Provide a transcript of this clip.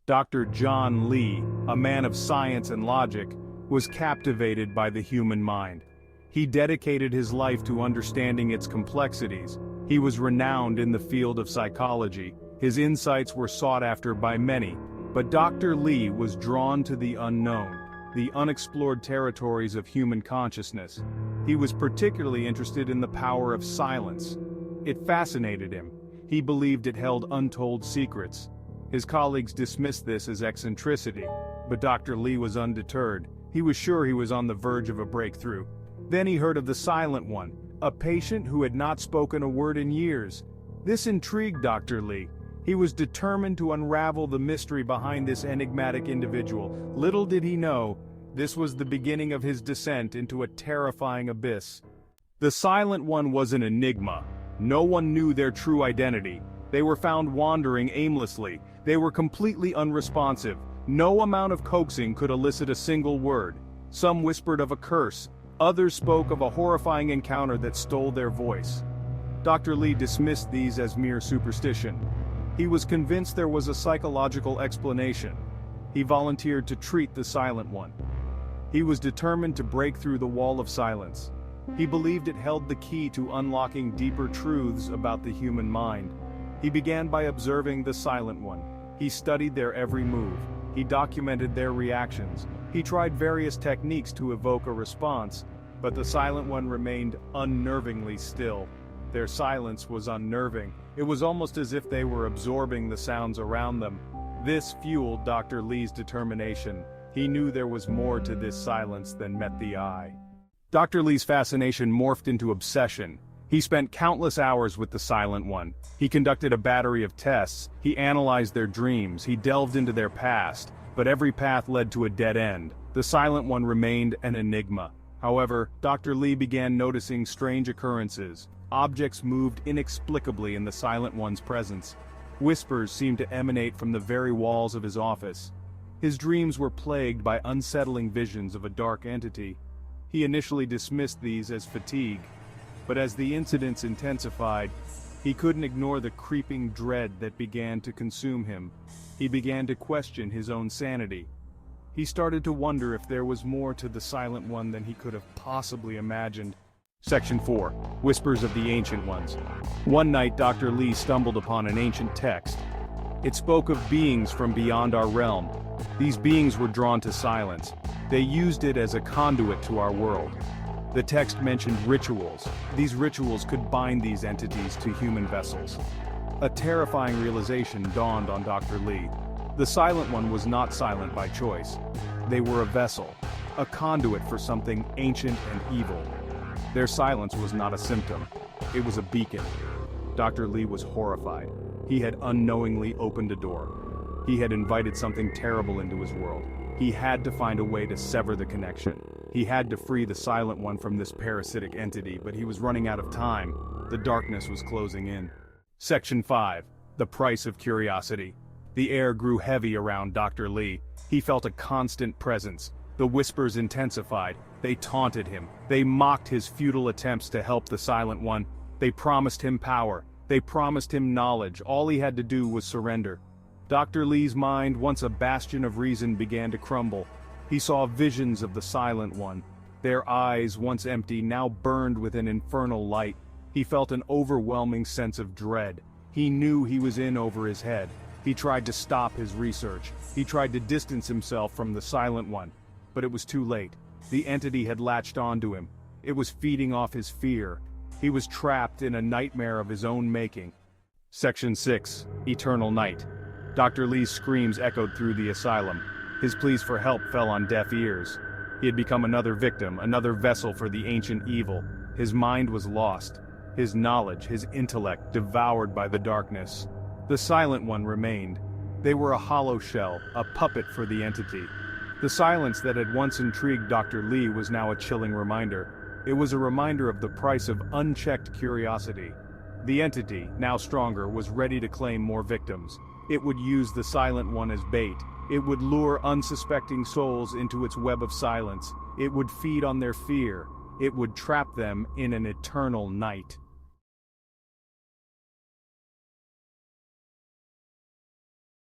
Dr. John Lee, a man of science and logic, was captivated by the human mind. He dedicated his life to understanding its complexities. He was renowned in the field of psychology. His insights were sought after by many, but Dr. Lee was drawn to the unknown, the unexplored territories of human consciousness. He was particularly interested in the power of silence. It fascinated him. He believed it held untold secrets. His colleagues dismissed this as eccentricity, but Dr. Lee was undeterred. He was sure he was on the verge of a breakthrough. Then he heard of the Silent One, a patient who had not spoken a word in years. This intrigued Dr. Lee. He was determined to unravel the mystery behind this enigmatic individual. Little did he know, this was the beginning of his descent into a terrifying abyss. The Silent One was an enigma. No one knew their true identity. They were found wandering aimlessly. They were completely unresponsive. No amount of coaxing could elicit a single word. Some whispered of a curse. Others spoke of a horrifying encounter that stole their voice. Dr. Lee dismissed these as mere superstition. He was convinced there was a psychological explanation. He volunteered to treat the Silent One. He was determined to break through the wall of silence. He believed it held the key to unlocking deeper truths about the human mind. He began by observing the Silent One. He studied their every move. He documented their reactions. He tried various techniques to evoke a response, but the Silent One remained unnervingly still. Their silence was unnerving. It was almost as if they were absorbing the sounds around them. This fueled Dr. Lee's determination. He knew there was more to this silence than met the eye. Dr. Lee's fascination morphed into obsession. He spent countless hours with the Silent One. He conducted a battery of tests. He analyzed their dreams. He delved into their past. But every path led to a dead end. The Silent One remained an enigma. However, Dr. Lee began noticing strange occurrences. Objects moved inexplicably in the Silent One's presence. Whispers seemed to emanate from the very walls of his office. His dreams were plagued by unsettling visions of a dark entity. He initially dismissed these as fatigue, but as the incidents intensified, he couldn't ignore the creeping dread that began to consume him. He began to question his own sanity. He started to wonder if there was more to the Silent One than he could have possibly imagined. Section 4. Whispers of the Ancient Ones. One night Dr. Lee stumbled upon an ancient text. It spoke of beings from beyond our realm. These beings were drawn to silence. They used it as a conduit to our world. The text mentioned rituals. These rituals could bind these entities to human vessels. A terrifying realization dawned on Dr. Lee. The Silent One was not silent by choice. They were a vessel, a conduit for something ancient and evil. Their silence was not a symptom. It was a beacon. Dr. Lee was horrified. He had unknowingly opened a door. He had invited something terrible into his world. He had to find a way to sever the connection. He had to free the Silent One from this parasitic entity, but he was running out of time. The darkness was closing in. Section 5. The Price of Curiosity. The air grew heavy around Dr. Lee. He felt a constant presence. The whispers intensified. They taunted him. They mocked his futile attempts to help the Silent One. They promised him power. They promised him knowledge. All he had to do was surrender. Dr. Lee's mind, once a bastion of reason, began to crumble. He saw visions of the Silent One. Their eyes, once empty, now burned with an infernal light. He felt an overwhelming sense of dread. He knew he was in over his head. He tried to stop his research. He tried to distance himself from the Silent One. But it was too late. The entity had latched onto him. It was feeding off his fear. He was trapped in a nightmare of his own making. Section 6. Eternal Night. Dr. Lee's screams echoed through the asylum. His pleas for help fell on deaf ears. He had become another victim, another vessel for the ancient evil. His mind was lost. His knowledge, his intellect, devoured by the darkness. The Silent One remained. They were a hollow shell, a puppet for the entity. The silence that had once intrigued Dr. Lee was now a chilling reminder. It was a reminder of the price of unchecked curiosity. The entity, now stronger, was ready to claim more victims. It would use the Silent One as bait. It would lure unsuspecting souls into its web of silence. It would feed on their fear. It would trap them in an eternal night.